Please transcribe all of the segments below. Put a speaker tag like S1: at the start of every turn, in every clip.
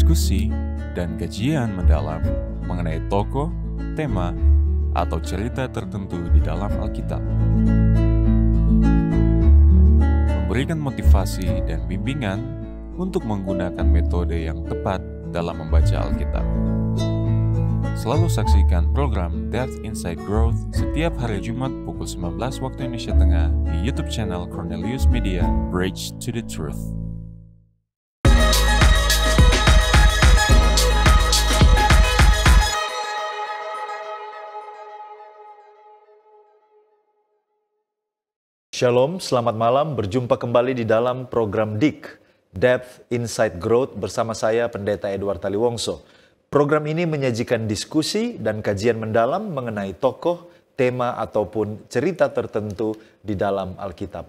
S1: diskusi dan kajian mendalam mengenai tokoh, tema, atau cerita tertentu di dalam Alkitab. Memberikan motivasi dan bimbingan untuk menggunakan metode yang tepat dalam membaca Alkitab. Selalu saksikan program Depth Insight Growth setiap hari Jumat pukul 19 waktu Indonesia Tengah di YouTube channel Cornelius Media, Bridge to the Truth.
S2: Shalom, selamat malam. Berjumpa kembali di dalam program DIG, Depth Insight Growth bersama saya, Pendeta Edward Taliwongso. Program ini menyajikan diskusi dan kajian mendalam mengenai tokoh, tema, ataupun cerita tertentu di dalam Alkitab.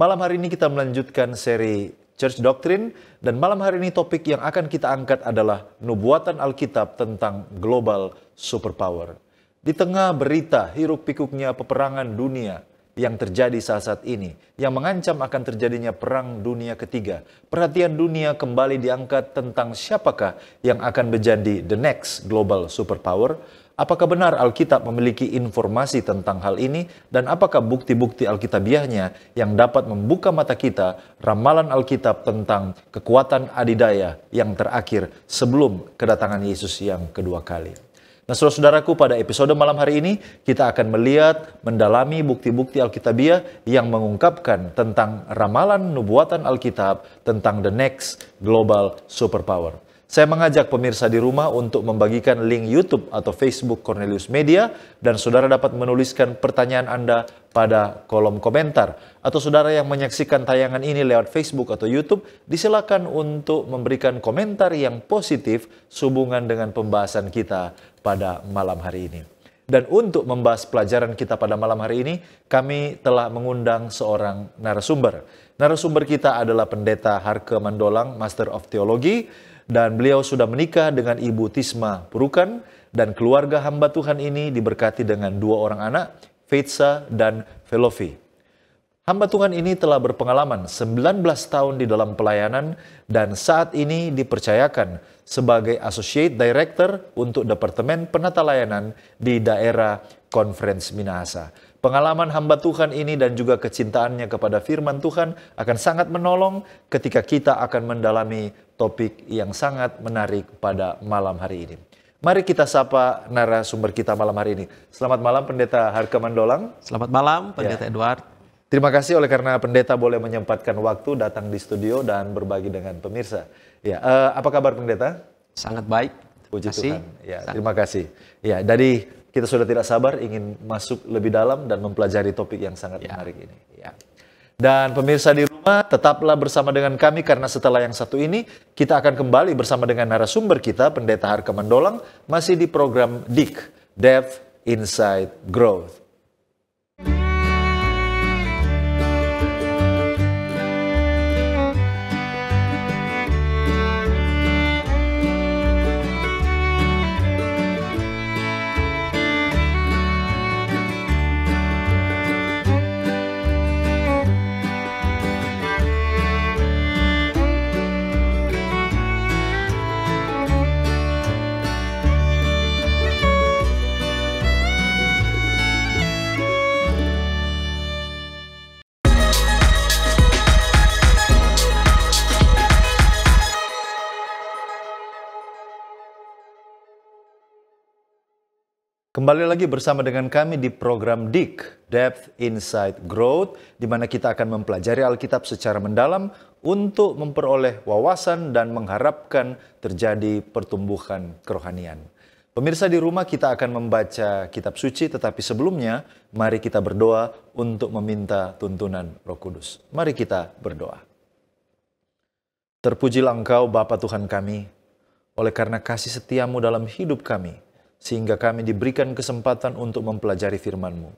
S2: Malam hari ini kita melanjutkan seri Church Doctrine, dan malam hari ini topik yang akan kita angkat adalah nubuatan Alkitab tentang global superpower. Di tengah berita hiruk-pikuknya peperangan dunia yang terjadi saat ini, yang mengancam akan terjadinya perang dunia ketiga, perhatian dunia kembali diangkat tentang siapakah yang akan menjadi the next global superpower. Apakah benar Alkitab memiliki informasi tentang hal ini, dan apakah bukti-bukti Alkitabiahnya yang dapat membuka mata kita ramalan Alkitab tentang kekuatan adidaya yang terakhir sebelum kedatangan Yesus yang kedua kali. Nah, saudara-saudaraku, pada episode malam hari ini kita akan melihat, mendalami bukti-bukti Alkitabiah yang mengungkapkan tentang ramalan nubuatan Alkitab tentang the next global superpower. Saya mengajak pemirsa di rumah untuk membagikan link YouTube atau Facebook Cornelius Media, dan saudara dapat menuliskan pertanyaan Anda pada kolom komentar. Atau saudara yang menyaksikan tayangan ini lewat Facebook atau YouTube, disilakan untuk memberikan komentar yang positif sehubungan dengan pembahasan kita pada malam hari ini. Dan untuk membahas pelajaran kita pada malam hari ini, kami telah mengundang seorang narasumber. Narasumber kita adalah Pendeta Harke Mandolang, Master of Theology, dan beliau sudah menikah dengan Ibu Tisma Purukan, dan keluarga hamba Tuhan ini diberkati dengan 2 orang anak, Faitza dan Velovi. Hamba Tuhan ini telah berpengalaman 19 tahun di dalam pelayanan, dan saat ini dipercayakan sebagai Associate Director untuk Departemen Penata Layanan di daerah Conference Minahasa. Pengalaman hamba Tuhan ini dan juga kecintaannya kepada firman Tuhan akan sangat menolong ketika kita akan mendalami topik yang sangat menarik pada malam hari ini. Mari kita sapa narasumber kita malam hari ini. Selamat malam Pendeta Harke Mandolang.
S3: Selamat malam Pendeta Edward.
S2: Terima kasih oleh karena Pendeta boleh menyempatkan waktu datang di studio dan berbagi dengan pemirsa. Ya, apa kabar Pendeta?
S3: Sangat baik.
S2: Puji Tuhan. Ya, terima kasih. Ya, dari kita sudah tidak sabar ingin masuk lebih dalam dan mempelajari topik yang sangat menarik ini. Ya. Dan pemirsa di rumah, tetaplah bersama dengan kami karena setelah yang satu ini, kita akan kembali bersama dengan narasumber kita, Pendeta Harke Mandolang, masih di program DIG, Depth Insight Growth. Kembali lagi bersama dengan kami di program DIG, Depth Insight Growth, di mana kita akan mempelajari Alkitab secara mendalam untuk memperoleh wawasan dan mengharapkan terjadi pertumbuhan kerohanian. Pemirsa di rumah, kita akan membaca kitab suci, tetapi sebelumnya mari kita berdoa untuk meminta tuntunan Roh Kudus. Mari kita berdoa. Terpujilah Engkau Bapa Tuhan kami, oleh karena kasih setiamu dalam hidup kami, sehingga kami diberikan kesempatan untuk mempelajari firman-Mu.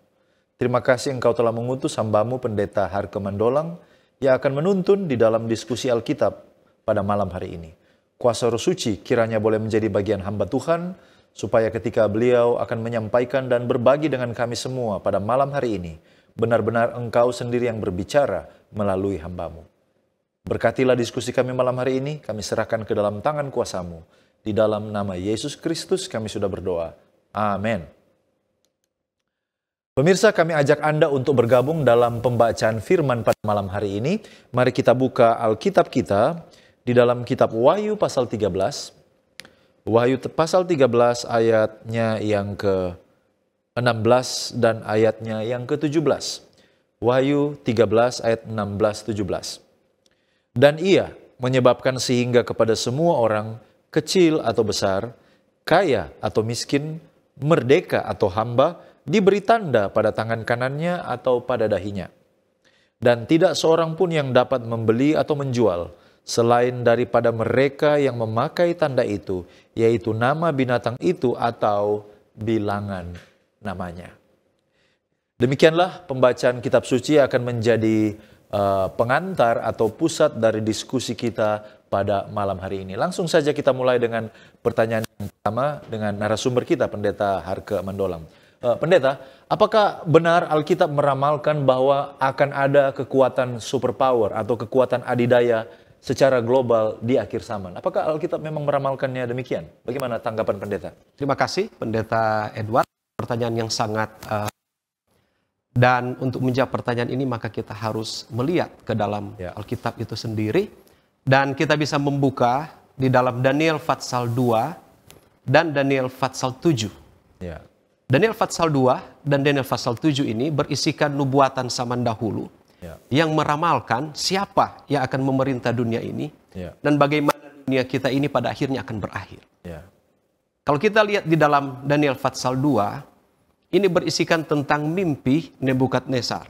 S2: Terima kasih Engkau telah mengutus hamba-Mu Pendeta Harke Mandolang yang akan menuntun di dalam diskusi Alkitab pada malam hari ini. Kuasa Roh Suci kiranya boleh menjadi bagian hamba Tuhan, supaya ketika beliau akan menyampaikan dan berbagi dengan kami semua pada malam hari ini, benar-benar Engkau sendiri yang berbicara melalui hamba-Mu. Berkatilah diskusi kami malam hari ini, kami serahkan ke dalam tangan kuasa-Mu. Di dalam nama Yesus Kristus kami sudah berdoa. Amin. Pemirsa, kami ajak Anda untuk bergabung dalam pembacaan firman pada malam hari ini. Mari kita buka Alkitab kita di dalam kitab Wahyu pasal 13. Wahyu pasal 13 ayatnya yang ke-16 dan ayatnya yang ke-17. Wahyu 13 ayat 16-17. Dan ia menyebabkan sehingga kepada semua orang, kecil atau besar, kaya atau miskin, merdeka atau hamba, diberi tanda pada tangan kanannya atau pada dahinya. Dan tidak seorang pun yang dapat membeli atau menjual, selain daripada mereka yang memakai tanda itu, yaitu nama binatang itu atau bilangan namanya. Demikianlah pembacaan kitab suci akan menjadi pengantar atau pusat dari diskusi kita pada malam hari ini. Langsung saja kita mulai dengan pertanyaan yang pertama dengan narasumber kita, Pendeta Harke Mandolang. Pendeta, apakah benar Alkitab meramalkan bahwa akan ada kekuatan superpower atau kekuatan adidaya secara global di akhir zaman? Apakah Alkitab memang meramalkannya demikian? Bagaimana tanggapan Pendeta?
S3: Terima kasih Pendeta Edward. Pertanyaan yang sangat dan untuk menjawab pertanyaan ini maka kita harus melihat ke dalam Alkitab itu sendiri. Dan kita bisa membuka di dalam Daniel Fatsal 2 dan Daniel Fatsal 7.
S2: Ya.
S3: Daniel Fatsal 2 dan Daniel Fatsal 7 ini berisikan nubuatan zaman dahulu yang meramalkan siapa yang akan memerintah dunia ini dan bagaimana dunia kita ini pada akhirnya akan berakhir. Kalau kita lihat di dalam Daniel Fatsal 2, ini berisikan tentang mimpi Nebukadnezar.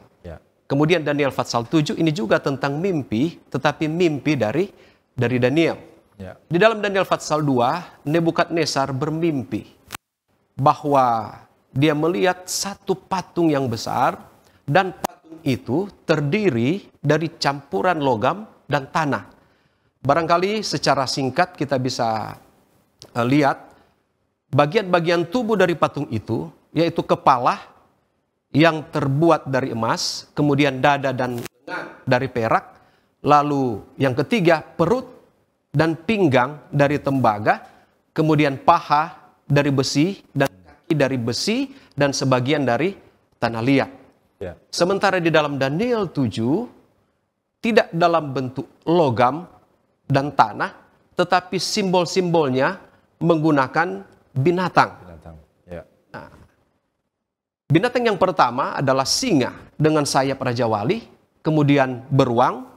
S3: Kemudian Daniel Fatsal 7 ini juga tentang mimpi, tetapi mimpi dari Daniel. Di dalam Daniel Fatsal 2, Nebukadnezar bermimpi bahwa dia melihat satu patung yang besar dan patung itu terdiri dari campuran logam dan tanah. Barangkali secara singkat kita bisa lihat bagian-bagian tubuh dari patung itu, yaitu kepala yang terbuat dari emas, kemudian dada dan lengan dari perak, lalu yang ketiga perut dan pinggang dari tembaga, kemudian paha dari besi dan kaki dari besi dan sebagian dari tanah liat. Sementara di dalam Daniel 7 tidak dalam bentuk logam dan tanah, tetapi simbol-simbolnya menggunakan binatang. Nah, binatang yang pertama adalah singa dengan sayap Raja Wali, kemudian beruang,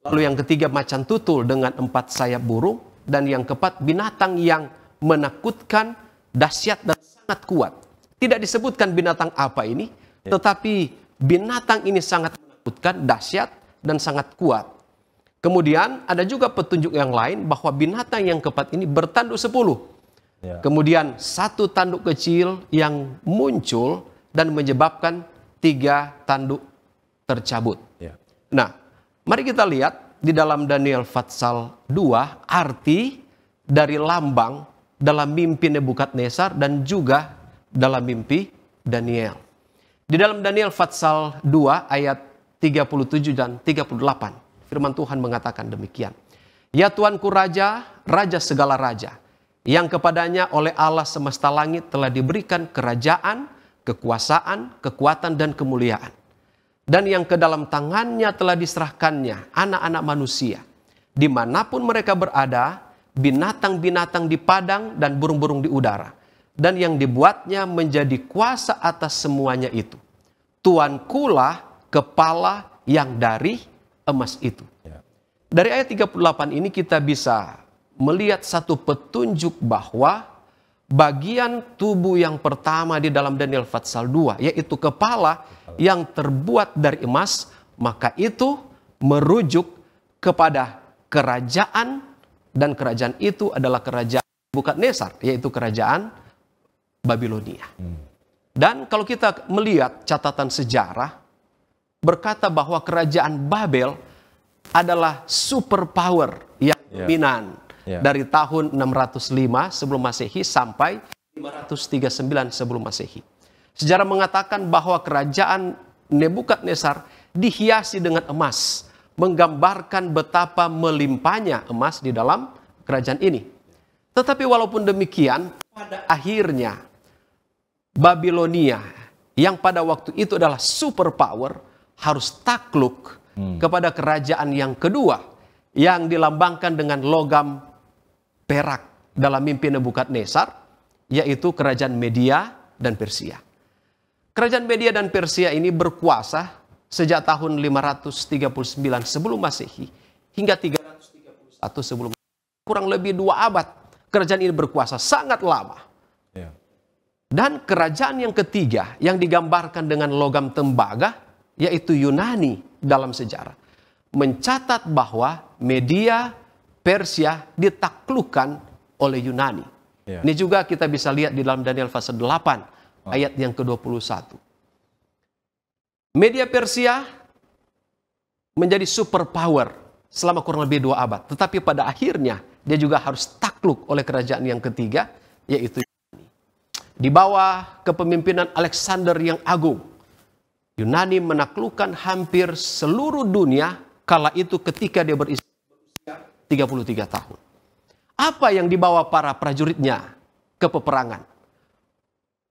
S3: lalu yang ketiga macan tutul dengan 4 sayap burung, dan yang keempat binatang yang menakutkan, dahsyat dan sangat kuat. Tidak disebutkan binatang apa ini, tetapi binatang ini sangat menakutkan, dahsyat dan sangat kuat. Kemudian ada juga petunjuk yang lain bahwa binatang yang keempat ini bertanduk 10. Kemudian satu tanduk kecil yang muncul dan menyebabkan 3 tanduk tercabut. Nah, mari kita lihat di dalam Daniel Fatsal 2 arti dari lambang dalam mimpi Nebukadnezar dan juga dalam mimpi Daniel. Di dalam Daniel Fatsal 2 ayat 37 dan 38, firman Tuhan mengatakan demikian. Ya Tuanku Raja, Raja segala raja, yang kepadanya oleh Allah semesta langit telah diberikan kerajaan, kekuasaan, kekuatan, dan kemuliaan. Dan yang ke dalam tangannya telah diserahkannya anak-anak manusia. Dimanapun mereka berada, binatang-binatang di padang dan burung-burung di udara. Dan yang dibuatnya menjadi kuasa atas semuanya itu. Tuankulah kepala yang dari emas itu. Dari ayat 38 ini kita bisa melihat satu petunjuk bahwa bagian tubuh yang pertama di dalam Daniel Fatsal 2, yaitu kepala yang terbuat dari emas, maka itu merujuk kepada kerajaan, dan kerajaan itu adalah kerajaan Nebukadnezar, yaitu kerajaan Babilonia. Dan kalau kita melihat catatan sejarah, berkata bahwa kerajaan Babel adalah superpower yang dominan. Dari tahun 605 sebelum Masehi sampai 539 sebelum Masehi. Sejarah mengatakan bahwa kerajaan Nebukadnezar dihiasi dengan emas, menggambarkan betapa melimpahnya emas di dalam kerajaan ini. Tetapi walaupun demikian, pada akhirnya Babilonia yang pada waktu itu adalah superpower harus takluk kepada kerajaan yang kedua yang dilambangkan dengan logam perak dalam mimpi Nebukadnezar, yaitu kerajaan Media dan Persia. Kerajaan Media dan Persia ini berkuasa sejak tahun 539 sebelum Masehi hingga 331 sebelum Masehi. Kurang lebih 2 abad kerajaan ini berkuasa, sangat lama. Dan kerajaan yang ketiga yang digambarkan dengan logam tembaga, yaitu Yunani dalam sejarah, mencatat bahwa Media, Persia ditaklukkan oleh Yunani. Ini juga kita bisa lihat di dalam Daniel pasal 8 ayat yang ke-21. Media Persia menjadi superpower selama kurang lebih 2 abad. Tetapi pada akhirnya dia juga harus takluk oleh kerajaan yang ketiga, yaitu di bawah kepemimpinan Alexander yang Agung, Yunani menaklukkan hampir seluruh dunia kala itu ketika dia berusia 33 tahun. Apa yang dibawa para prajuritnya ke peperangan?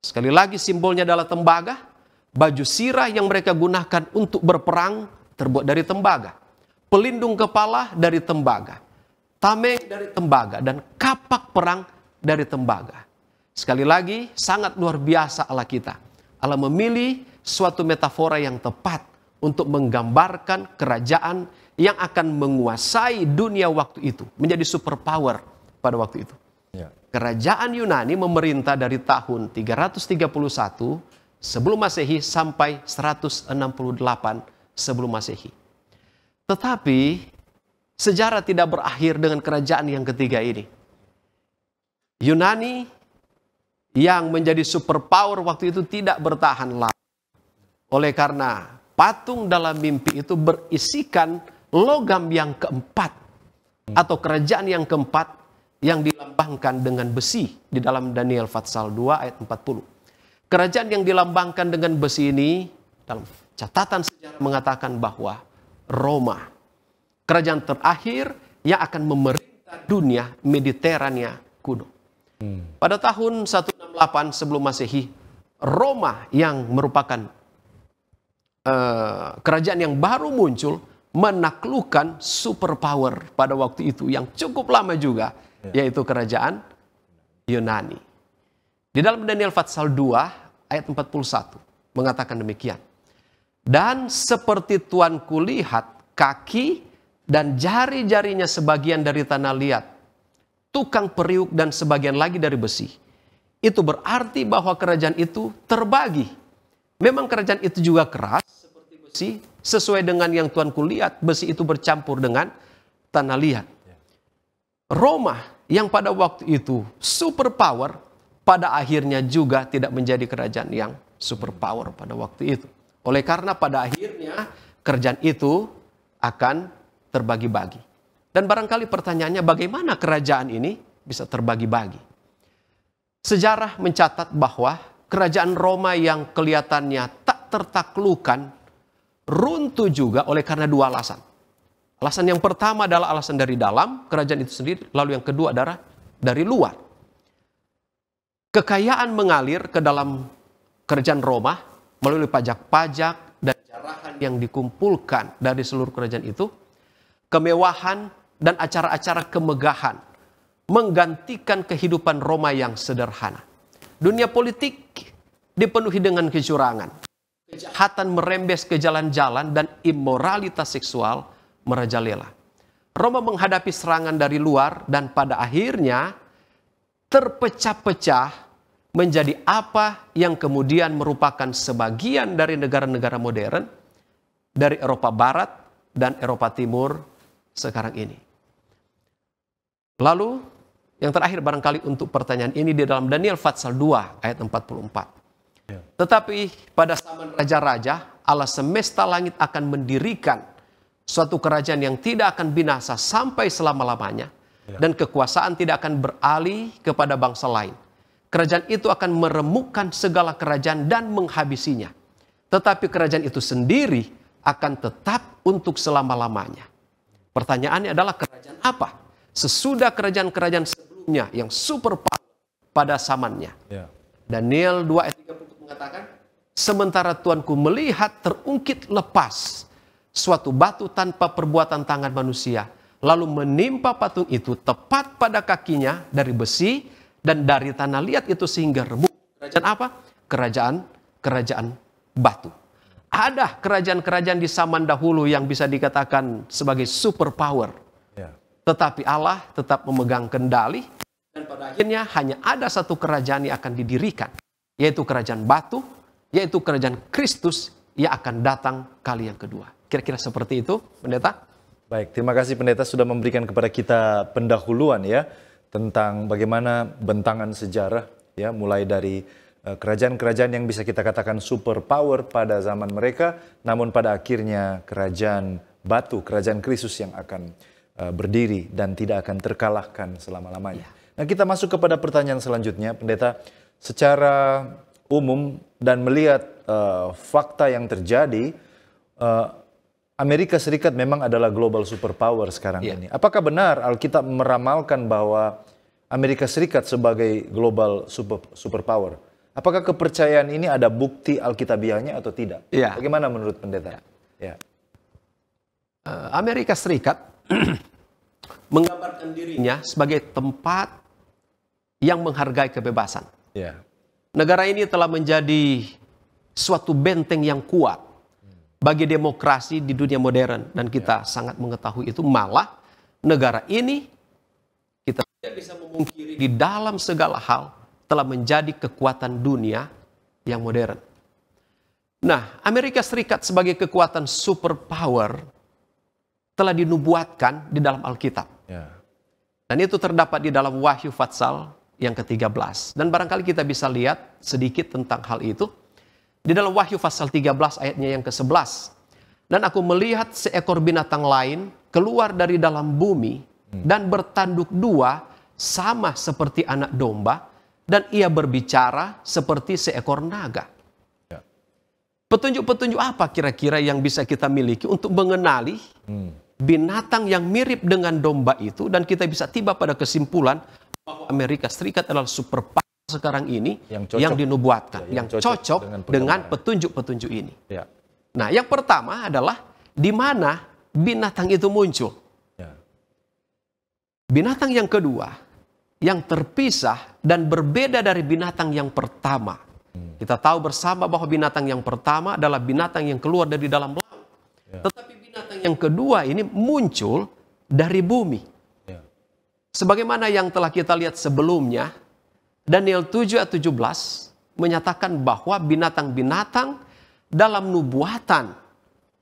S3: Sekali lagi simbolnya adalah tembaga. Baju sirah yang mereka gunakan untuk berperang terbuat dari tembaga. Pelindung kepala dari tembaga. Tameng dari tembaga. Dan kapak perang dari tembaga. Sekali lagi, sangat luar biasa Allah kita. Allah memilih suatu metafora yang tepat untuk menggambarkan kerajaan yang akan menguasai dunia waktu itu. Menjadi superpower pada waktu itu. Kerajaan Yunani memerintah dari tahun 331 sebelum Masehi sampai 168 sebelum Masehi. Tetapi sejarah tidak berakhir dengan kerajaan yang ketiga ini. Yunani yang menjadi superpower waktu itu tidak bertahan lama. Oleh karena patung dalam mimpi itu berisikan logam yang keempat atau kerajaan yang keempat yang dilambangkan dengan besi di dalam Daniel pasal 2 ayat 40. Kerajaan yang dilambangkan dengan besi ini dalam catatan sejarah mengatakan bahwa Roma, kerajaan terakhir yang akan memerintah dunia Mediterania kuno. Pada tahun 168 sebelum Masehi, Roma yang merupakan kerajaan yang baru muncul menaklukkan superpower pada waktu itu yang cukup lama juga, yaitu kerajaan Yunani. Di dalam Daniel pasal 2 ayat 41 mengatakan demikian. Dan seperti tuanku lihat kaki dan jari-jarinya sebagian dari tanah liat, tukang periuk dan sebagian lagi dari besi. Itu berarti bahwa kerajaan itu terbagi. Memang kerajaan itu juga keras seperti besi, sesuai dengan yang tuanku lihat, besi itu bercampur dengan tanah liat. Roma yang pada waktu itu superpower, pada akhirnya juga tidak menjadi kerajaan yang superpower pada waktu itu. Oleh karena pada akhirnya kerajaan itu akan terbagi-bagi. Dan barangkali pertanyaannya, bagaimana kerajaan ini bisa terbagi-bagi? Sejarah mencatat bahwa kerajaan Roma yang kelihatannya tak tertaklukkan runtuh juga oleh karena 2 alasan. Alasan yang pertama adalah alasan dari dalam kerajaan itu sendiri, lalu yang kedua adalah dari luar. Kekayaan mengalir ke dalam kerajaan Roma melalui pajak-pajak dan jarahan yang dikumpulkan dari seluruh kerajaan itu. Kemewahan dan acara-acara kemegahan menggantikan kehidupan Roma yang sederhana. Dunia politik dipenuhi dengan kecurangan. Kejahatan merembes ke jalan-jalan dan immoralitas seksual merajalela. Roma menghadapi serangan dari luar dan pada akhirnya terpecah-pecah menjadi apa yang kemudian merupakan sebagian dari negara-negara modern dari Eropa Barat dan Eropa Timur sekarang ini. Lalu yang terakhir barangkali untuk pertanyaan ini di dalam Daniel pasal 2 ayat 44. Tetapi pada zaman raja-raja, Allah semesta langit akan mendirikan suatu kerajaan yang tidak akan binasa sampai selama-lamanya. Dan kekuasaan tidak akan beralih kepada bangsa lain. Kerajaan itu akan meremukkan segala kerajaan dan menghabisinya. Tetapi kerajaan itu sendiri akan tetap untuk selama-lamanya. Pertanyaannya adalah kerajaan apa? Sesudah kerajaan-kerajaan sebelumnya yang super power pada zamannya. Daniel 2 ayat 30 mengatakan, sementara Tuanku melihat terungkit lepas suatu batu tanpa perbuatan tangan manusia, lalu menimpa patung itu tepat pada kakinya dari besi dan dari tanah liat itu sehingga remuk. Kerajaan apa? Kerajaan batu. Ada kerajaan-kerajaan di zaman dahulu yang bisa dikatakan sebagai super power. Tetapi Allah tetap memegang kendali. Dan pada akhirnya hanya ada satu kerajaan yang akan didirikan. Yaitu kerajaan batu. Yaitu kerajaan Kristus yang akan datang kali yang kedua. Kira-kira seperti itu, Pendeta?
S2: Baik, terima kasih Pendeta sudah memberikan kepada kita pendahuluan ya. Tentang bagaimana bentangan sejarah ya. Mulai dari kerajaan-kerajaan yang bisa kita katakan super power pada zaman mereka, namun pada akhirnya kerajaan batu, kerajaan Kristus yang akan berdiri dan tidak akan terkalahkan selama-lamanya. Nah, kita masuk kepada pertanyaan selanjutnya, Pendeta. Secara umum dan melihat fakta yang terjadi, Amerika Serikat memang adalah global superpower sekarang ini. Apakah benar Alkitab meramalkan bahwa Amerika Serikat sebagai global superpower? Apakah kepercayaan ini ada bukti Alkitabiahnya atau tidak? Bagaimana menurut Pendeta?
S3: Amerika Serikat menggambarkan dirinya sebagai tempat yang menghargai kebebasan. Negara ini telah menjadi suatu benteng yang kuat bagi demokrasi di dunia modern. Dan kita sangat mengetahui itu. Malah negara ini kita tidak bisa memungkiri di dalam segala hal telah menjadi kekuatan dunia yang modern. Nah, Amerika Serikat sebagai kekuatan superpower telah dinubuatkan di dalam Alkitab. Dan itu terdapat di dalam Wahyu Pasal yang ke-13. Dan barangkali kita bisa lihat sedikit tentang hal itu. Di dalam Wahyu Pasal 13 ayatnya yang ke-11. Dan aku melihat seekor binatang lain keluar dari dalam bumi dan bertanduk dua sama seperti anak domba. Dan ia berbicara seperti seekor naga. Petunjuk-petunjuk apa kira-kira yang bisa kita miliki untuk mengenali binatang yang mirip dengan domba itu, dan kita bisa tiba pada kesimpulan bahwa Amerika Serikat adalah superpower sekarang ini yang dinubuatkan, yang cocok dengan petunjuk-petunjuk ini. Nah, yang pertama adalah di mana binatang itu muncul. Binatang yang kedua yang terpisah dan berbeda dari binatang yang pertama. Kita tahu bersama bahwa binatang yang pertama adalah binatang yang keluar dari dalam laut. Tetapi binatang yang kedua ini muncul dari bumi. Sebagaimana yang telah kita lihat sebelumnya, Daniel 7 ayat 17 menyatakan bahwa binatang-binatang dalam nubuatan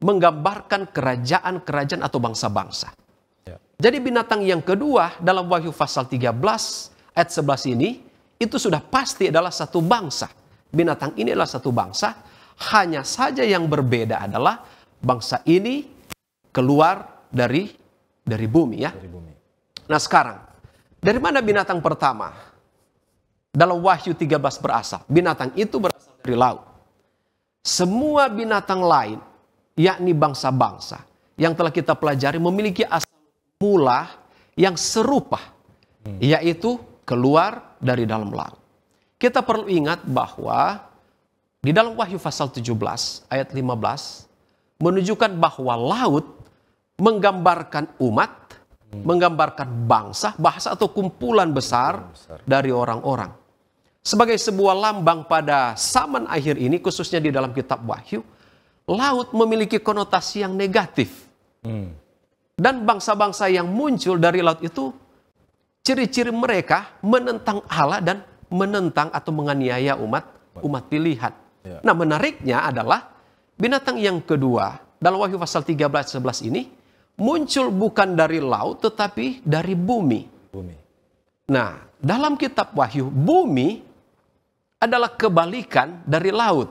S3: menggambarkan kerajaan-kerajaan atau bangsa-bangsa. Jadi binatang yang kedua dalam Wahyu Pasal 13 ayat 11 ini, itu sudah pasti adalah satu bangsa. Binatang ini adalah satu bangsa, hanya saja yang berbeda adalah bangsa ini keluar dari bumi ya. Nah sekarang, dari mana binatang pertama? Dalam Wahyu 13 berasal. Binatang itu berasal dari laut. Semua binatang lain, yakni bangsa-bangsa yang telah kita pelajari memiliki asal mula yang serupa, yaitu keluar dari dalam laut. Kita perlu ingat bahwa di dalam Wahyu Pasal 17 ayat 15 menunjukkan bahwa laut menggambarkan umat, menggambarkan bangsa, bahasa atau kumpulan besar dari orang-orang. Sebagai sebuah lambang pada zaman akhir ini, khususnya di dalam kitab Wahyu, laut memiliki konotasi yang negatif. Dan bangsa-bangsa yang muncul dari laut itu, ciri-ciri mereka menentang Allah dan menentang atau menganiaya umat pilihan. Nah menariknya adalah binatang yang kedua dalam Wahyu Pasal 13-11 ini muncul bukan dari laut tetapi dari bumi. Nah dalam kitab Wahyu, bumi adalah kebalikan dari laut.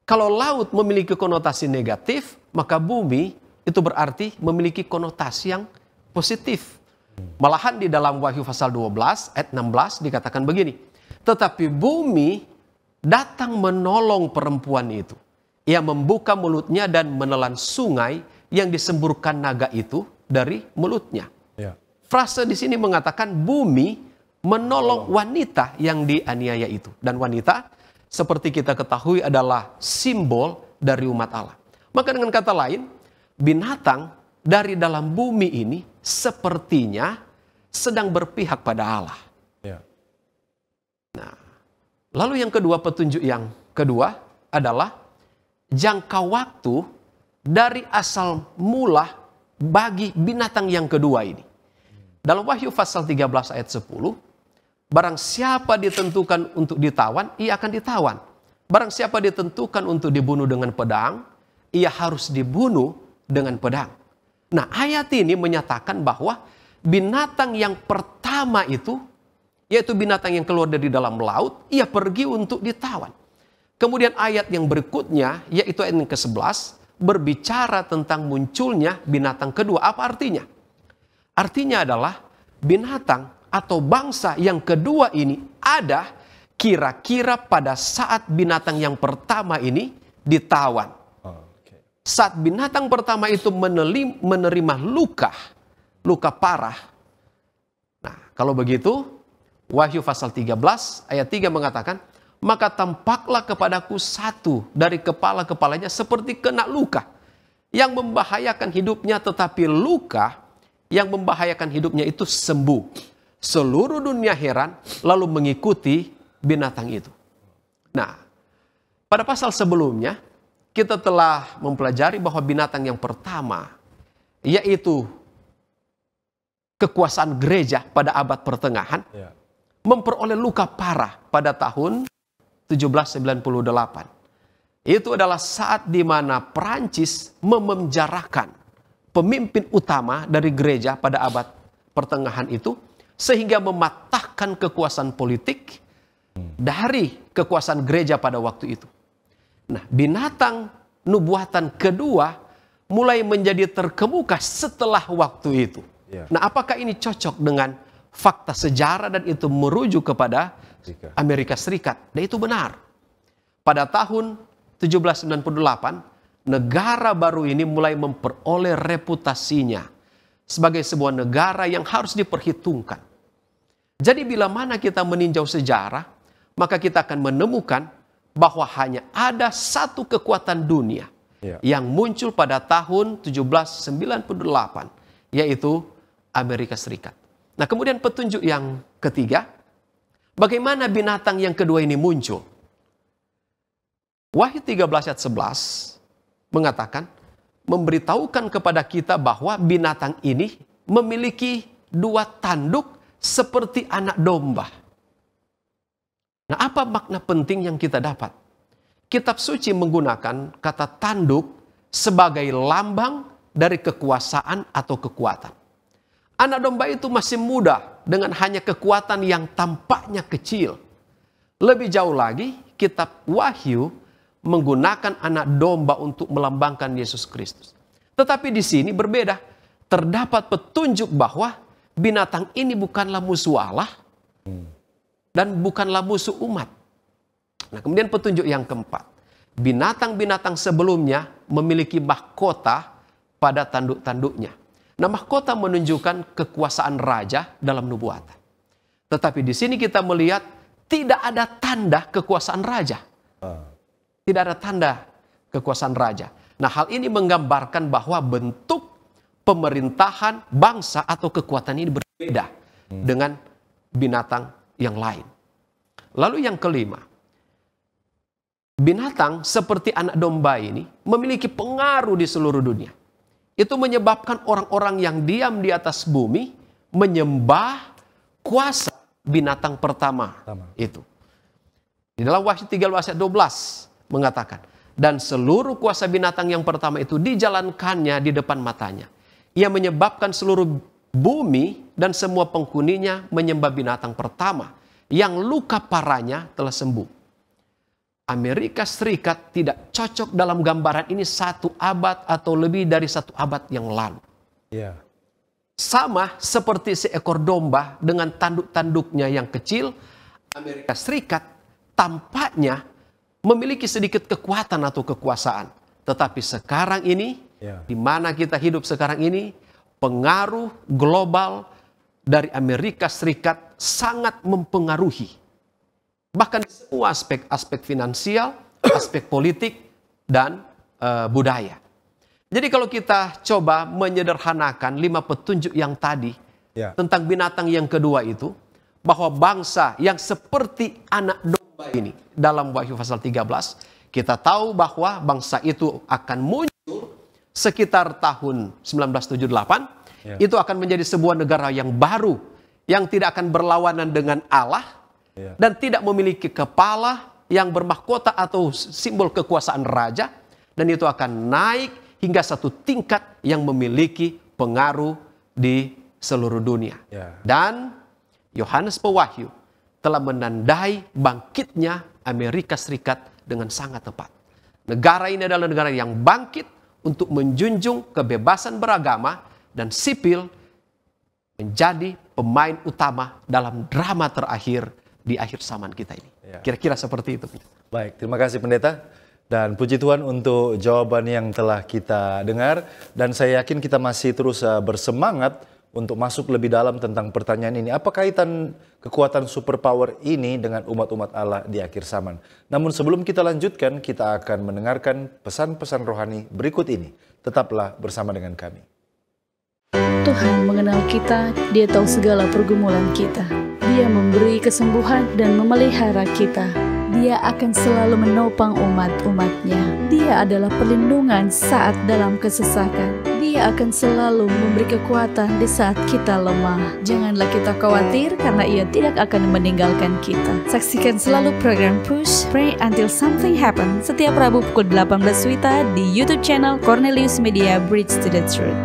S3: Kalau laut memiliki konotasi negatif, maka bumi itu berarti memiliki konotasi yang positif. Malahan di dalam Wahyu Pasal 12 ayat 16 dikatakan begini. Tetapi bumi datang menolong perempuan itu. Ia membuka mulutnya dan menelan sungai yang disemburkan naga itu dari mulutnya.
S2: Ya.
S3: Frase di sini mengatakan bumi menolong wanita yang dianiaya itu. Dan wanita seperti kita ketahui adalah simbol dari umat Allah. Maka dengan kata lain, binatang dari dalam bumi ini sepertinya sedang berpihak pada Allah.
S2: Ya.
S3: Nah, lalu yang kedua, petunjuk yang kedua adalah jangka waktu dari asal mula bagi binatang yang kedua ini. Dalam Wahyu pasal 13 ayat 10, barang siapa ditentukan untuk ditawan, ia akan ditawan. Barang siapa ditentukan untuk dibunuh dengan pedang, ia harus dibunuh dengan pedang. Nah, ayat ini menyatakan bahwa binatang yang pertama itu, yaitu binatang yang keluar dari dalam laut, ia pergi untuk ditawan. Kemudian ayat yang berikutnya, yaitu ayat yang ke-11, berbicara tentang munculnya binatang kedua. Apa artinya? Artinya adalah binatang atau bangsa yang kedua ini ada kira-kira pada saat binatang yang pertama ini ditawan. Saat binatang pertama itu menerima luka parah. Nah, kalau begitu, Wahyu pasal 13 ayat 3 mengatakan, maka tampaklah kepadaku satu dari kepala-kepalanya seperti kena luka yang membahayakan hidupnya, tetapi luka yang membahayakan hidupnya itu sembuh. Seluruh dunia heran lalu mengikuti binatang itu. Nah, pada pasal sebelumnya kita telah mempelajari bahwa binatang yang pertama, yaitu kekuasaan gereja pada abad pertengahan, memperoleh luka parah pada tahun 1798. Itu adalah saat di mana Perancis memenjarakan pemimpin utama dari gereja pada abad pertengahan itu, sehingga mematahkan kekuasaan politik dari kekuasaan gereja pada waktu itu. Nah, binatang nubuatan kedua mulai menjadi terkemuka setelah waktu itu. Nah, apakah ini cocok dengan fakta sejarah dan itu merujuk kepada Amerika Serikat? Dan itu benar. Pada tahun 1798, negara baru ini mulai memperoleh reputasinya sebagai sebuah negara yang harus diperhitungkan. Jadi bila mana kita meninjau sejarah, maka kita akan menemukan bahwa hanya ada satu kekuatan dunia yang muncul pada tahun 1798, yaitu Amerika Serikat. Nah, kemudian petunjuk yang ketiga, bagaimana binatang yang kedua ini muncul? Wahyu 13 ayat 11 mengatakan, memberitahukan kepada kita bahwa binatang ini memiliki dua tanduk seperti anak domba. Nah, apa makna penting yang kita dapat? Kitab suci menggunakan kata tanduk sebagai lambang dari kekuasaan atau kekuatan. Anak domba itu masih muda dengan hanya kekuatan yang tampaknya kecil. Lebih jauh lagi, kitab Wahyu menggunakan anak domba untuk melambangkan Yesus Kristus. Tetapi di sini berbeda. Terdapat petunjuk bahwa binatang ini bukanlah musuh Allah dan bukanlah musuh umat. Nah, kemudian petunjuk yang keempat. Binatang-binatang sebelumnya memiliki mahkota pada tanduk-tanduknya. Nah, mahkota menunjukkan kekuasaan raja dalam nubuatan. Tetapi di sini kita melihat tidak ada tanda kekuasaan raja. Tidak ada tanda kekuasaan raja. Nah, hal ini menggambarkan bahwa bentuk pemerintahan bangsa atau kekuatan ini berbeda dengan binatang yang lain. Lalu yang kelima, binatang seperti anak domba ini memiliki pengaruh di seluruh dunia. Itu menyebabkan orang-orang yang diam di atas bumi menyembah kuasa binatang pertama. Itu. Di dalam Wahyu 13 ayat 12 mengatakan, dan seluruh kuasa binatang yang pertama itu dijalankannya di depan matanya. Ia menyebabkan seluruh bumi dan semua penghuninya menyembah binatang pertama yang luka parahnya telah sembuh. Amerika Serikat tidak cocok dalam gambaran ini 1 abad atau lebih dari 1 abad yang lalu. Sama seperti seekor domba dengan tanduk-tanduknya yang kecil, Amerika Serikat tampaknya memiliki sedikit kekuatan atau kekuasaan. Tetapi sekarang ini, di mana kita hidup sekarang ini, pengaruh global dari Amerika Serikat sangat mempengaruhi. Bahkan semua aspek finansial, aspek politik, dan budaya. Jadi kalau kita coba menyederhanakan 5 petunjuk yang tadi, tentang binatang yang kedua itu, bahwa bangsa yang seperti anak domba ini, dalam Wahyu pasal 13, kita tahu bahwa bangsa itu akan muncul sekitar tahun 1978. Itu akan menjadi sebuah negara yang baru, yang tidak akan berlawanan dengan Allah, dan tidak memiliki kepala yang bermahkota atau simbol kekuasaan raja, dan itu akan naik hingga satu tingkat yang memiliki pengaruh di seluruh dunia. Dan Yohanes Pewahyu telah menandai bangkitnya Amerika Serikat dengan sangat tepat. Negara ini adalah negara yang bangkit untuk menjunjung kebebasan beragama dan sipil, menjadi pemain utama dalam drama terakhir di akhir zaman kita ini. Kira-kira seperti itu.
S2: Baik, terima kasih pendeta. Dan puji Tuhan untuk jawaban yang telah kita dengar. Dan saya yakin kita masih terus bersemangat untuk masuk lebih dalam tentang pertanyaan ini. Apa kaitan kekuatan superpower ini dengan umat-umat Allah di akhir zaman? Namun sebelum kita lanjutkan, kita akan mendengarkan pesan-pesan rohani berikut ini. Tetaplah bersama dengan kami.
S4: Tuhan mengenal kita, Dia tahu segala pergumulan kita. Dia memberi kesembuhan dan memelihara kita. Dia akan selalu menopang umat-umatnya. Dia adalah perlindungan saat dalam kesesakan. Dia akan selalu memberi kekuatan di saat kita lemah. Janganlah kita khawatir karena Ia tidak akan meninggalkan kita. Saksikan selalu program Push, Pray Until Something Happen setiap Rabu pukul 18 WITA di YouTube channel Cornelius Media Bridge to the Truth.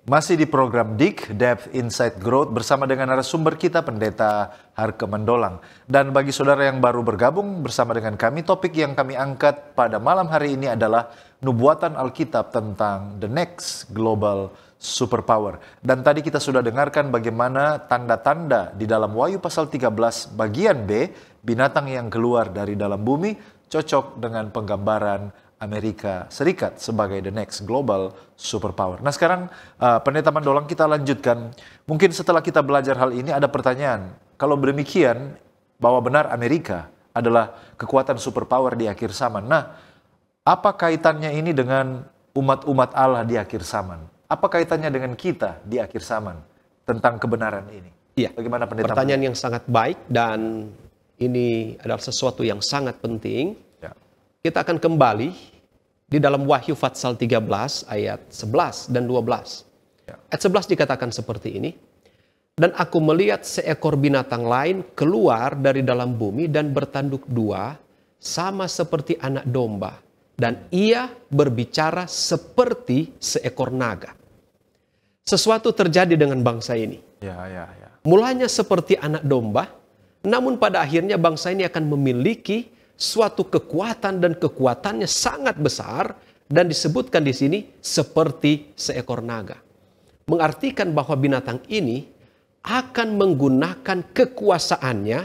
S2: Masih di program DIG, Depth Insight Growth, bersama dengan narasumber kita, Pendeta Harke Mendolang. Dan bagi saudara yang baru bergabung bersama dengan kami, topik yang kami angkat pada malam hari ini adalah nubuatan Alkitab tentang the next global superpower. Dan tadi kita sudah dengarkan bagaimana tanda-tanda di dalam Wahyu pasal 13 bagian B, binatang yang keluar dari dalam bumi, cocok dengan penggambaran Amerika Serikat sebagai the next global superpower. Nah sekarang Pendeta Mendolang, kita lanjutkan. Mungkin setelah kita belajar hal ini ada pertanyaan. Kalau demikian bahwa benar Amerika adalah kekuatan superpower di akhir zaman. Nah, apa kaitannya ini dengan umat-umat Allah di akhir zaman? Apa kaitannya dengan kita di akhir zaman tentang kebenaran ini?
S3: Iya.
S2: Bagaimana Pendeta?
S3: Pertanyaan yang sangat baik, dan ini adalah sesuatu yang sangat penting. Kita akan kembali di dalam Wahyu pasal 13 ayat 11 dan 12. Ayat 11 dikatakan seperti ini. Dan aku melihat seekor binatang lain keluar dari dalam bumi dan bertanduk dua, sama seperti anak domba. Dan ia berbicara seperti seekor naga. Sesuatu terjadi dengan bangsa ini. Mulanya seperti anak domba, namun pada akhirnya bangsa ini akan memiliki suatu kekuatan, dan kekuatannya sangat besar, dan disebutkan di sini seperti seekor naga. Mengartikan bahwa binatang ini akan menggunakan kekuasaannya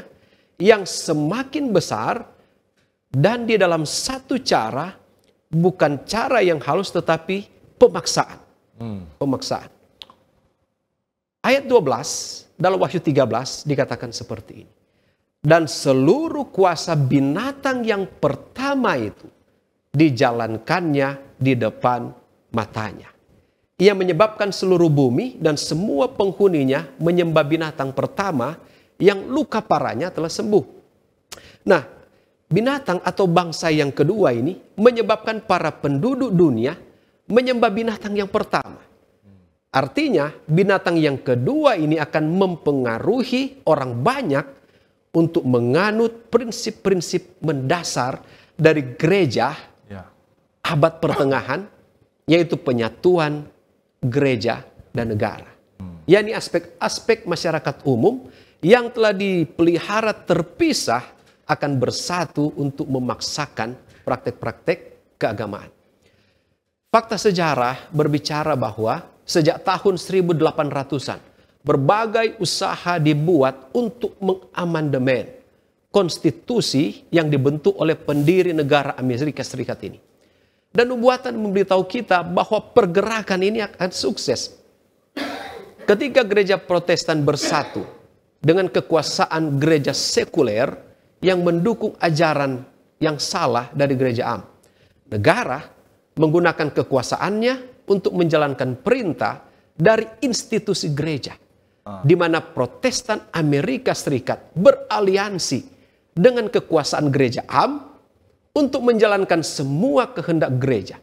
S3: yang semakin besar, dan di dalam satu cara, bukan cara yang halus tetapi pemaksaan. Pemaksaan. Ayat 12 dalam Wahyu 13 dikatakan seperti ini. Dan seluruh kuasa binatang yang pertama itu dijalankannya di depan matanya. Ia menyebabkan seluruh bumi dan semua penghuninya menyembah binatang pertama yang luka parahnya telah sembuh. Nah, binatang atau bangsa yang kedua ini menyebabkan para penduduk dunia menyembah binatang yang pertama. Artinya binatang yang kedua ini akan mempengaruhi orang banyak untuk menganut prinsip-prinsip mendasar dari gereja abad pertengahan, yaitu penyatuan gereja dan negara. Yakni aspek-aspek masyarakat umum yang telah dipelihara terpisah akan bersatu untuk memaksakan praktek-praktek keagamaan. Fakta sejarah berbicara bahwa sejak tahun 1800-an, berbagai usaha dibuat untuk mengamandemen konstitusi yang dibentuk oleh pendiri negara Amerika Serikat ini. Dan nubuatan memberitahu kita bahwa pergerakan ini akan sukses. Ketika gereja Protestan bersatu dengan kekuasaan gereja sekuler yang mendukung ajaran yang salah dari gereja am, negara menggunakan kekuasaannya untuk menjalankan perintah dari institusi gereja, di mana Protestan Amerika Serikat beraliansi dengan kekuasaan gereja am untuk menjalankan semua kehendak gereja.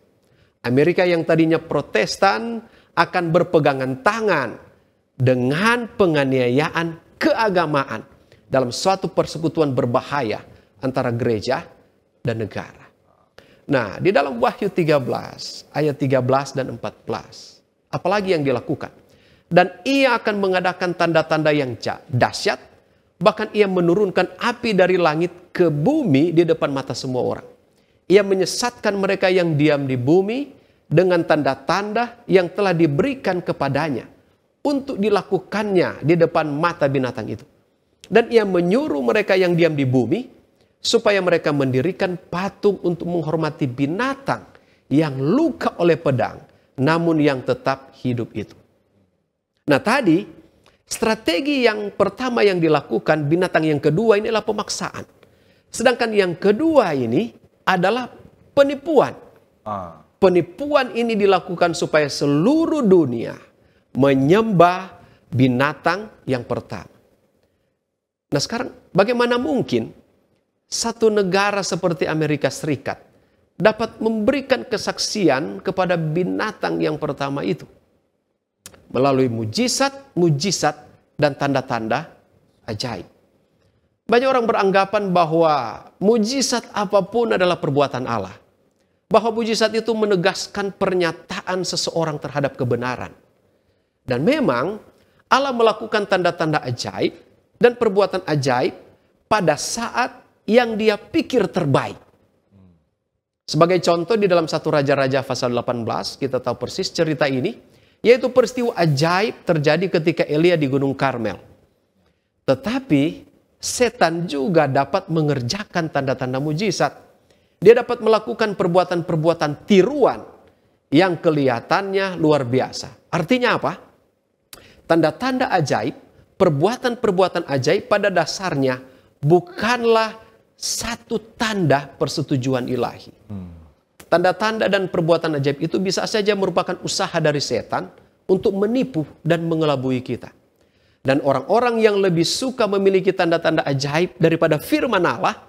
S3: Amerika yang tadinya Protestan akan berpegangan tangan dengan penganiayaan keagamaan dalam suatu persekutuan berbahaya antara gereja dan negara. Nah, di dalam Wahyu 13, ayat 13 dan 14, apalagi yang dilakukan? Dan ia akan mengadakan tanda-tanda yang dahsyat, bahkan ia menurunkan api dari langit ke bumi di depan mata semua orang. Ia menyesatkan mereka yang diam di bumi dengan tanda-tanda yang telah diberikan kepadanya untuk dilakukannya di depan mata binatang itu. Dan ia menyuruh mereka yang diam di bumi supaya mereka mendirikan patung untuk menghormati binatang yang luka oleh pedang, namun yang tetap hidup itu. Nah tadi, strategi yang pertama yang dilakukan, binatang yang kedua ini adalah pemaksaan. Sedangkan yang kedua ini adalah penipuan. Penipuan ini dilakukan supaya seluruh dunia menyembah binatang yang pertama. Nah sekarang bagaimana mungkin satu negara seperti Amerika Serikat dapat memberikan kesaksian kepada binatang yang pertama itu? Melalui mujizat dan tanda-tanda ajaib. Banyak orang beranggapan bahwa mujizat apapun adalah perbuatan Allah. Bahwa mujizat itu menegaskan pernyataan seseorang terhadap kebenaran. Dan memang Allah melakukan tanda-tanda ajaib dan perbuatan ajaib pada saat yang dia pikir terbaik. Sebagai contoh di dalam 1 Raja-Raja pasal 18, kita tahu persis cerita ini, yaitu peristiwa ajaib terjadi ketika Elia di Gunung Karmel. Tetapi setan juga dapat mengerjakan tanda-tanda mujizat. Dia dapat melakukan perbuatan-perbuatan tiruan yang kelihatannya luar biasa. Artinya apa? Tanda-tanda ajaib, perbuatan-perbuatan ajaib pada dasarnya bukanlah satu tanda persetujuan ilahi. Tanda-tanda dan perbuatan ajaib itu bisa saja merupakan usaha dari setan untuk menipu dan mengelabui kita. Dan orang-orang yang lebih suka memiliki tanda-tanda ajaib daripada firman Allah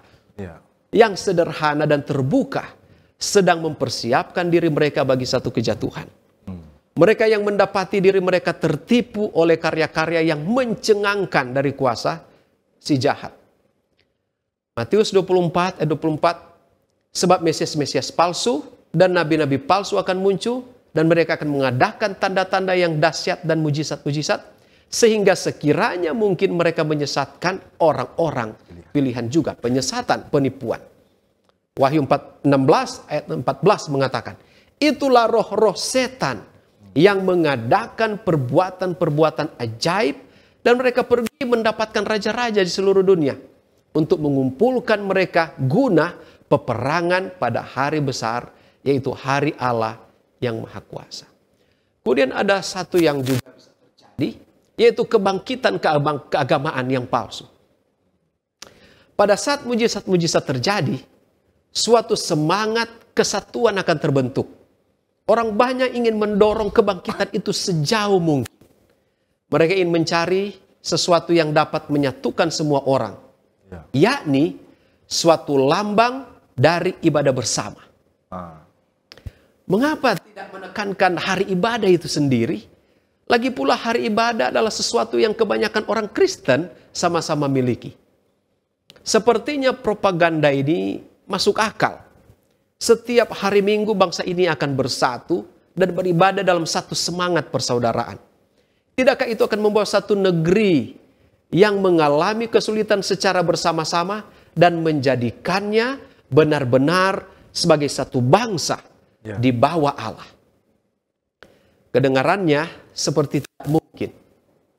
S3: yang sederhana dan terbuka sedang mempersiapkan diri mereka bagi satu kejatuhan. Mereka yang mendapati diri mereka tertipu oleh karya-karya yang mencengangkan dari kuasa si jahat. Matius 24 ayat 24, sebab Mesias-Mesias palsu dan nabi-nabi palsu akan muncul dan mereka akan mengadakan tanda-tanda yang dahsyat dan mujizat-mujizat sehingga sekiranya mungkin mereka menyesatkan orang-orang pilihan juga, penyesatan, penipuan. Wahyu 16 ayat 14 mengatakan, itulah roh-roh setan yang mengadakan perbuatan-perbuatan ajaib dan mereka pergi mendapatkan raja-raja di seluruh dunia untuk mengumpulkan mereka guna peperangan pada hari besar, yaitu hari Allah yang Maha Kuasa. Kemudian ada satu yang juga bisa terjadi, yaitu kebangkitan keagamaan yang palsu. Pada saat mujizat-mujizat terjadi, suatu semangat kesatuan akan terbentuk. Orang banyak ingin mendorong kebangkitan itu sejauh mungkin. Mereka ingin mencari sesuatu yang dapat menyatukan semua orang. Yakni suatu lambang dari ibadah bersama. Mengapa tidak menekankan hari ibadah itu sendiri? Lagi pula hari ibadah adalah sesuatu yang kebanyakan orang Kristen sama-sama miliki. Sepertinya propaganda ini masuk akal. Setiap hari Minggu bangsa ini akan bersatu dan beribadah dalam satu semangat persaudaraan. Tidakkah itu akan membawa satu negeri yang mengalami kesulitan secara bersama-sama dan menjadikannya benar-benar sebagai satu bangsa di bawah Allah. Kedengarannya seperti tidak mungkin.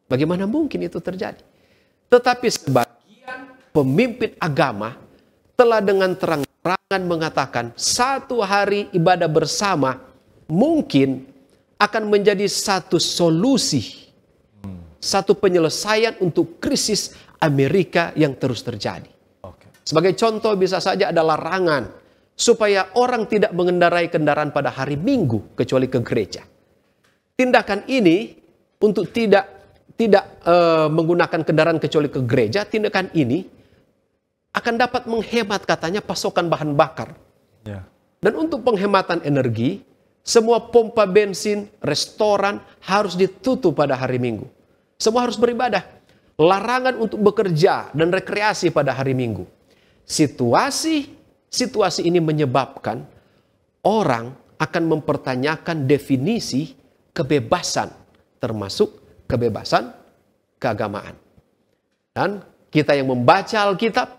S3: Bagaimana mungkin itu terjadi? Tetapi sebagian pemimpin agama telah dengan terang-terangan mengatakan satu hari ibadah bersama mungkin akan menjadi satu solusi, satu penyelesaian untuk krisis Amerika yang terus terjadi. Sebagai contoh bisa saja ada larangan supaya orang tidak mengendarai kendaraan pada hari Minggu kecuali ke gereja. Tindakan ini untuk tidak menggunakan kendaraan kecuali ke gereja, tindakan ini akan dapat menghemat katanya pasokan bahan bakar. Ya. Dan untuk penghematan energi, semua pompa bensin, restoran harus ditutup pada hari Minggu. Semua harus beribadah. Larangan untuk bekerja dan rekreasi pada hari Minggu. Situasi ini menyebabkan orang akan mempertanyakan definisi kebebasan, termasuk kebebasan keagamaan. Dan kita yang membaca Alkitab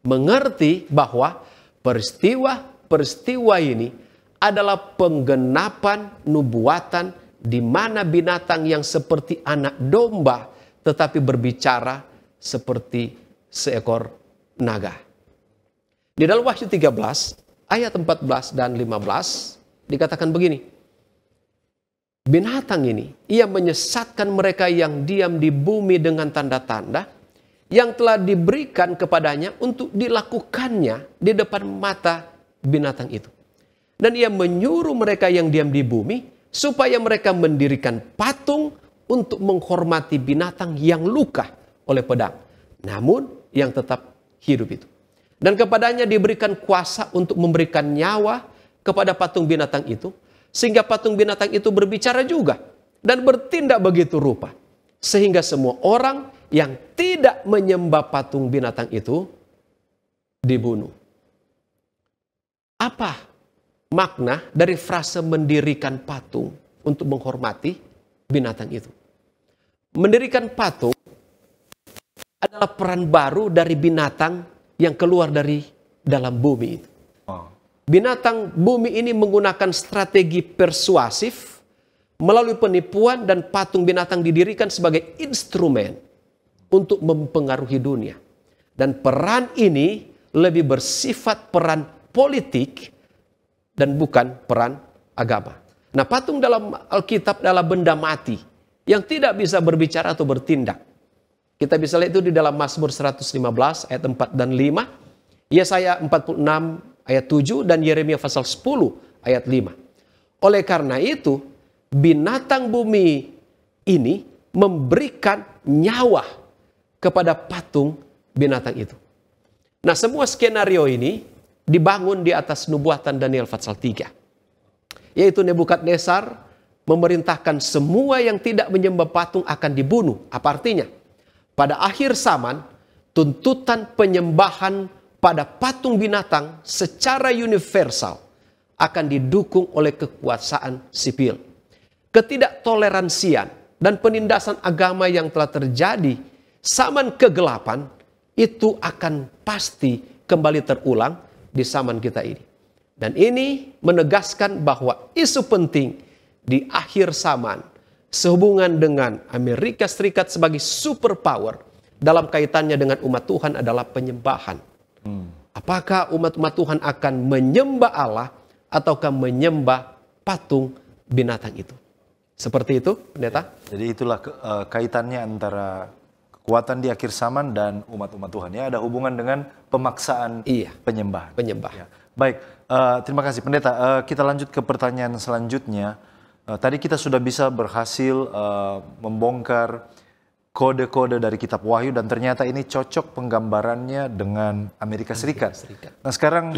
S3: mengerti bahwa peristiwa ini adalah penggenapan nubuatan di mana binatang yang seperti anak domba tetapi berbicara seperti seekor naga. Di dalam Wahyu 13 ayat 14 dan 15 dikatakan begini. Binatang ini, ia menyesatkan mereka yang diam di bumi dengan tanda-tanda yang telah diberikan kepadanya untuk dilakukannya di depan mata binatang itu. Dan ia menyuruh mereka yang diam di bumi supaya mereka mendirikan patung untuk menghormati binatang yang luka oleh pedang, namun yang tetap hidup itu. Dan kepadanya diberikan kuasa untuk memberikan nyawa kepada patung binatang itu, sehingga patung binatang itu berbicara juga dan bertindak begitu rupa, sehingga semua orang yang tidak menyembah patung binatang itu dibunuh. Apa makna dari frase mendirikan patung untuk menghormati binatang itu? Mendirikan patung adalah peran baru dari binatang yang keluar dari dalam bumi itu. Binatang bumi ini menggunakan strategi persuasif melalui penipuan, dan patung binatang didirikan sebagai instrumen untuk mempengaruhi dunia. Dan peran ini lebih bersifat peran politik dan bukan peran agama. Nah, patung dalam Alkitab adalah benda mati yang tidak bisa berbicara atau bertindak. Kita bisa lihat itu di dalam Mazmur 115 ayat 4 dan 5, Yesaya 46 ayat 7, dan Yeremia pasal 10 ayat 5. Oleh karena itu, binatang bumi ini memberikan nyawa kepada patung binatang itu. Nah, semua skenario ini dibangun di atas nubuatan Daniel pasal 3. Yaitu Nebukadnezar memerintahkan semua yang tidak menyembah patung akan dibunuh. Apa artinya? Pada akhir zaman, tuntutan penyembahan pada patung binatang secara universal akan didukung oleh kekuasaan sipil. Ketidaktoleransian dan penindasan agama yang telah terjadi zaman kegelapan itu akan pasti kembali terulang di zaman kita ini. Dan ini menegaskan bahwa isu penting di akhir zaman sehubungan dengan Amerika Serikat sebagai superpower dalam kaitannya dengan umat Tuhan adalah penyembahan. Apakah umat-umat Tuhan akan menyembah Allah ataukah menyembah patung binatang itu? Seperti itu, pendeta.
S2: Jadi itulah kaitannya antara kekuatan di akhir zaman dan umat-umat Tuhan. Ya, ada hubungan dengan pemaksaan penyembahan. Ya. Baik, terima kasih pendeta. Kita lanjut ke pertanyaan selanjutnya. Tadi kita sudah bisa berhasil membongkar kode-kode dari kitab Wahyu dan ternyata ini cocok penggambarannya dengan Amerika Serikat. Nah sekarang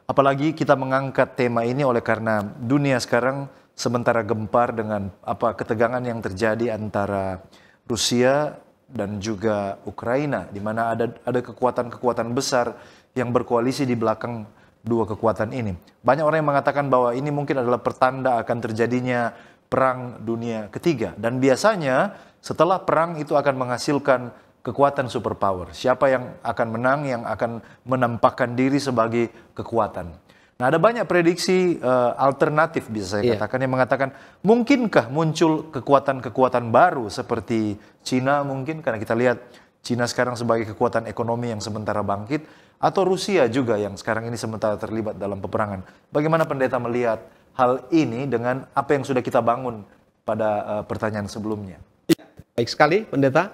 S2: apalagi kita mengangkat tema ini oleh karena dunia sekarang sementara gempar dengan ketegangan yang terjadi antara Rusia dan juga Ukraina, di mana ada kekuatan-kekuatan besar yang berkoalisi di belakang dua kekuatan ini. Banyak orang yang mengatakan bahwa ini mungkin adalah pertanda akan terjadinya perang dunia ketiga. Dan biasanya setelah perang itu akan menghasilkan kekuatan superpower. Siapa yang akan menang, yang akan menampakkan diri sebagai kekuatan. Nah, ada banyak prediksi alternatif bisa saya katakan yang mengatakan mungkinkah muncul kekuatan-kekuatan baru seperti Cina mungkin, karena kita lihat Cina sekarang sebagai kekuatan ekonomi yang sementara bangkit, atau Rusia juga yang sekarang ini sementara terlibat dalam peperangan. Bagaimana pendeta melihat hal ini dengan apa yang sudah kita bangun pada pertanyaan sebelumnya?
S3: Baik sekali pendeta.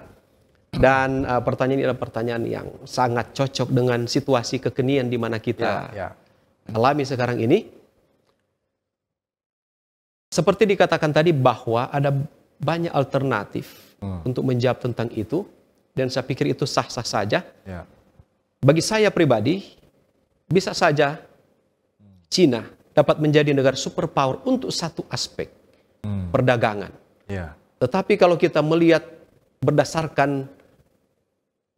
S3: Dan pertanyaan ini adalah pertanyaan yang sangat cocok dengan situasi kekinian di mana kita alami sekarang ini. Seperti dikatakan tadi bahwa ada banyak alternatif untuk menjawab tentang itu. Dan saya pikir itu sah-sah saja. Bagi saya pribadi, bisa saja Cina dapat menjadi negara superpower untuk satu aspek, perdagangan. Tetapi kalau kita melihat berdasarkan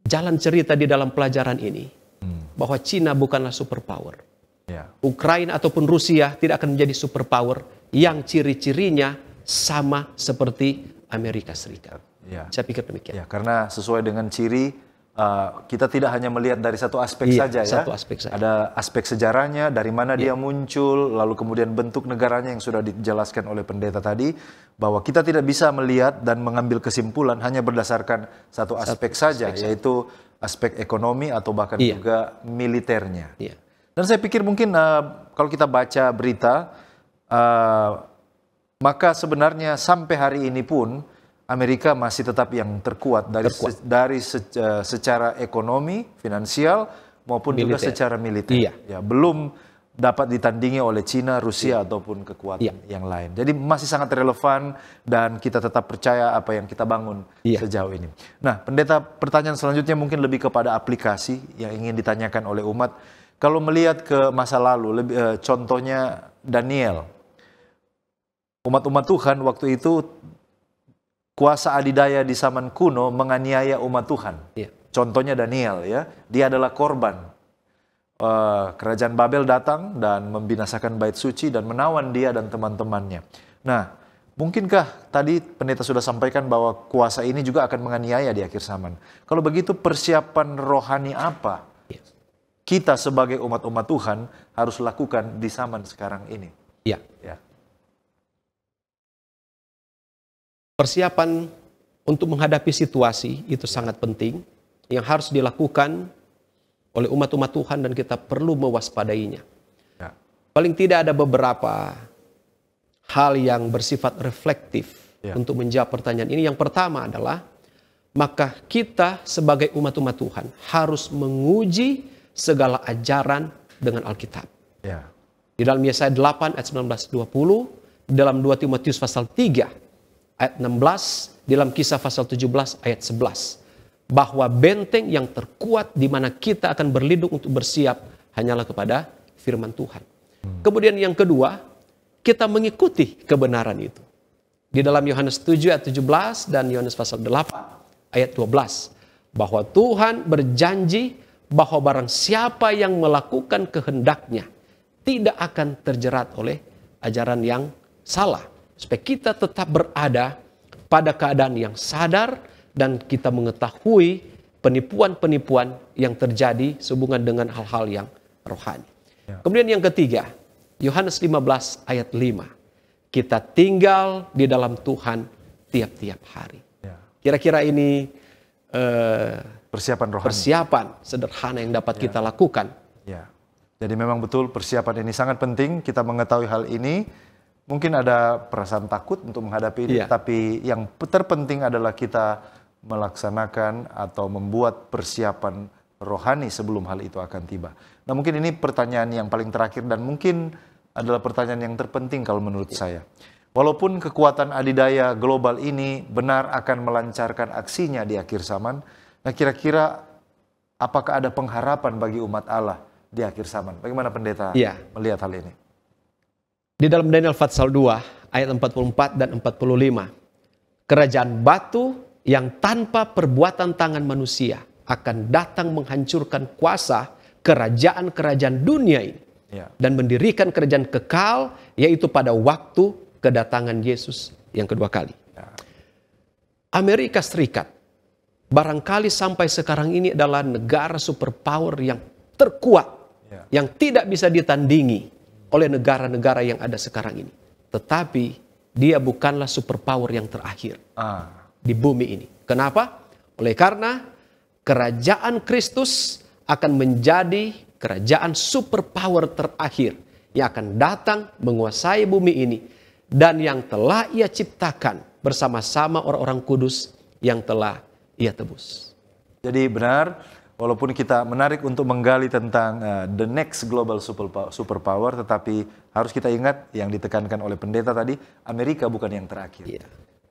S3: jalan cerita di dalam pelajaran ini, bahwa Cina bukanlah superpower. Ukraina ataupun Rusia tidak akan menjadi superpower yang ciri-cirinya sama seperti Amerika Serikat. Saya pikir demikian.
S2: Karena sesuai dengan ciri, kita tidak hanya melihat dari satu aspek saja ya. Ada aspek sejarahnya, dari mana dia muncul, lalu kemudian bentuk negaranya yang sudah dijelaskan oleh pendeta tadi, bahwa kita tidak bisa melihat dan mengambil kesimpulan hanya berdasarkan satu aspek saja, yaitu aspek ekonomi atau bahkan juga militernya. Dan saya pikir mungkin kalau kita baca berita, maka sebenarnya sampai hari ini pun Amerika masih tetap yang terkuat dari secara ekonomi, finansial maupun juga secara militer. Belum dapat ditandingi oleh Cina, Rusia ataupun kekuatan yang lain. Jadi masih sangat relevan dan kita tetap percaya apa yang kita bangun sejauh ini. Nah, pendeta, pertanyaan selanjutnya mungkin lebih kepada aplikasi yang ingin ditanyakan oleh umat. Kalau melihat ke masa lalu, contohnya Daniel, umat-umat Tuhan waktu itu kuasa adidaya di zaman kuno menganiaya umat Tuhan. Contohnya Daniel ya, dia adalah korban. Kerajaan Babel datang dan membinasakan bait suci dan menawan dia dan teman-temannya. Nah, mungkinkah tadi pendeta sudah sampaikan bahwa kuasa ini juga akan menganiaya di akhir zaman. Kalau begitu persiapan rohani apa kita sebagai umat-umat Tuhan harus lakukan di zaman sekarang ini?
S3: Persiapan untuk menghadapi situasi itu sangat penting yang harus dilakukan oleh umat-umat Tuhan dan kita perlu mewaspadainya. Paling tidak ada beberapa hal yang bersifat reflektif untuk menjawab pertanyaan ini. Yang pertama adalah, maka kita sebagai umat-umat Tuhan harus menguji segala ajaran dengan Alkitab. Di dalam Yesaya 8 ayat 19-20, dalam 2 Timotius pasal 3 ayat 16, dalam Kisah pasal 17 ayat 11. Bahwa benteng yang terkuat di mana kita akan berlindung untuk bersiap hanyalah kepada firman Tuhan. Kemudian yang kedua, kita mengikuti kebenaran itu. Di dalam Yohanes 7 ayat 17 dan Yohanes pasal 8 ayat 12. Bahwa Tuhan berjanji bahwa barang siapa yang melakukan kehendaknya tidak akan terjerat oleh ajaran yang salah. Supaya kita tetap berada pada keadaan yang sadar dan kita mengetahui penipuan-penipuan yang terjadi sehubungan dengan hal-hal yang rohani. Kemudian yang ketiga, Yohanes 15 ayat 5. Kita tinggal di dalam Tuhan tiap-tiap hari. Kira-kira ini
S2: persiapan rohani.
S3: Persiapan sederhana yang dapat kita lakukan.
S2: Jadi memang betul persiapan ini sangat penting. Kita mengetahui hal ini. Mungkin ada perasaan takut untuk menghadapi ini, tapi yang terpenting adalah kita melaksanakan atau membuat persiapan rohani sebelum hal itu akan tiba. Nah, mungkin ini pertanyaan yang paling terakhir dan mungkin adalah pertanyaan yang terpenting kalau menurut saya. Walaupun kekuatan adidaya global ini benar akan melancarkan aksinya di akhir zaman, nah kira-kira apakah ada pengharapan bagi umat Allah di akhir zaman? Bagaimana pendeta melihat hal ini?
S3: Di dalam Daniel pasal 2 ayat 44 dan 45. Kerajaan batu yang tanpa perbuatan tangan manusia akan datang menghancurkan kuasa kerajaan-kerajaan dunia ini. Dan mendirikan kerajaan kekal, yaitu pada waktu kedatangan Yesus yang kedua kali. Amerika Serikat barangkali sampai sekarang ini adalah negara superpower yang terkuat yang tidak bisa ditandingi oleh negara-negara yang ada sekarang ini. Tetapi dia bukanlah superpower yang terakhir di bumi ini. Kenapa? Oleh karena kerajaan Kristus akan menjadi kerajaan superpower terakhir yang akan datang menguasai bumi ini dan yang telah Ia ciptakan bersama-sama orang-orang kudus yang telah Ia tebus.
S2: Jadi benar, walaupun kita menarik untuk menggali tentang the next global superpower, tetapi harus kita ingat yang ditekankan oleh pendeta tadi, Amerika bukan yang terakhir.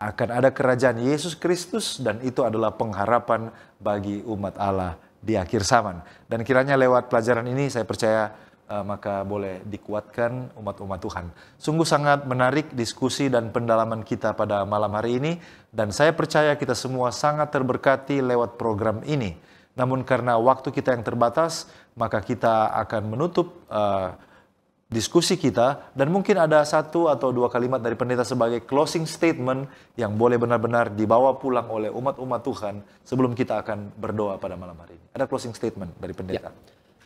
S2: Akan ada kerajaan Yesus Kristus dan itu adalah pengharapan bagi umat Allah di akhir zaman. Dan kiranya lewat pelajaran ini saya percaya maka boleh dikuatkan umat-umat Tuhan. Sungguh sangat menarik diskusi dan pendalaman kita pada malam hari ini. Dan saya percaya kita semua sangat terberkati lewat program ini. Namun karena waktu kita yang terbatas, maka kita akan menutup diskusi kita. Dan mungkin ada 1 atau 2 kalimat dari pendeta sebagai closing statement yang boleh benar-benar dibawa pulang oleh umat-umat Tuhan sebelum kita akan berdoa pada malam hari ini. Ada closing statement dari pendeta.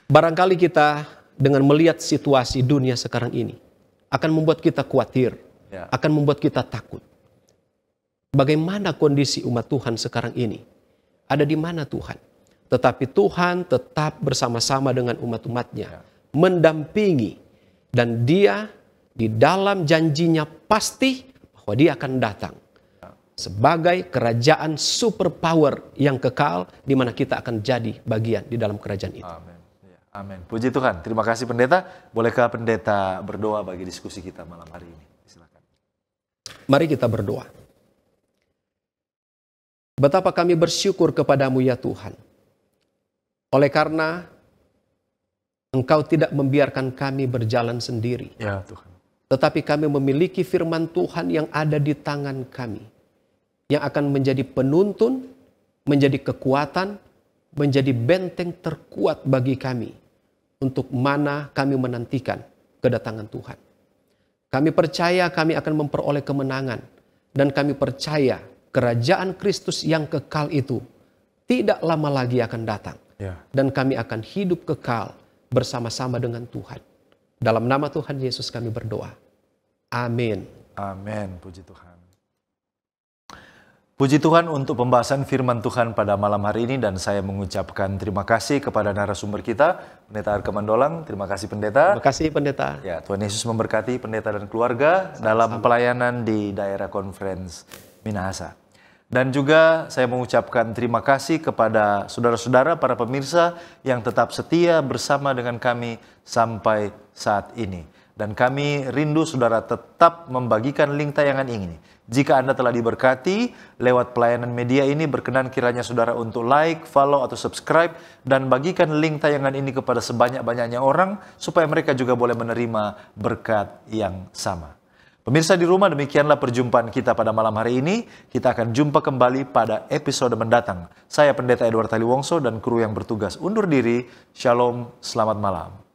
S3: Barangkali kita dengan melihat situasi dunia sekarang ini akan membuat kita khawatir, akan membuat kita takut. Bagaimana kondisi umat Tuhan sekarang ini? Ada di mana Tuhan? Tetapi Tuhan tetap bersama-sama dengan umat-umatnya, mendampingi. Dan Dia di dalam janjinya pasti bahwa Dia akan datang sebagai kerajaan superpower yang kekal di mana kita akan jadi bagian di dalam kerajaan itu.
S2: Amin. Amin. Puji Tuhan. Terima kasih pendeta. Bolehkah pendeta berdoa bagi diskusi kita malam hari ini? Silakan.
S3: Mari kita berdoa. Betapa kami bersyukur kepadamu ya Tuhan. Oleh karena Engkau tidak membiarkan kami berjalan sendiri.
S2: Ya Tuhan.
S3: Tetapi kami memiliki firman Tuhan yang ada di tangan kami. Yang akan menjadi penuntun, menjadi kekuatan, menjadi benteng terkuat bagi kami. Untuk mana kami menantikan kedatangan Tuhan. Kami percaya kami akan memperoleh kemenangan. Dan kami percaya kerajaan Kristus yang kekal itu tidak lama lagi akan datang. Dan kami akan hidup kekal bersama-sama dengan Tuhan. Dalam nama Tuhan Yesus kami berdoa. Amin.
S2: Amin. Puji Tuhan. Puji Tuhan untuk pembahasan firman Tuhan pada malam hari ini. Dan saya mengucapkan terima kasih kepada narasumber kita, Pendeta Arka Mandolang. Terima kasih Pendeta.
S3: Terima kasih Pendeta.
S2: Ya, Tuhan Yesus memberkati Pendeta dan keluarga dalam pelayanan di daerah Conference Minahasa. Dan juga saya mengucapkan terima kasih kepada saudara-saudara para pemirsa yang tetap setia bersama dengan kami sampai saat ini. Dan kami rindu saudara tetap membagikan link tayangan ini. Jika Anda telah diberkati lewat pelayanan media ini, berkenan kiranya saudara untuk like, follow, atau subscribe. Dan bagikan link tayangan ini kepada sebanyak-banyaknya orang supaya mereka juga boleh menerima berkat yang sama. Pemirsa di rumah, demikianlah perjumpaan kita pada malam hari ini. Kita akan jumpa kembali pada episode mendatang. Saya Pendeta Edward Taliwongso dan kru yang bertugas undur diri. Shalom, selamat malam.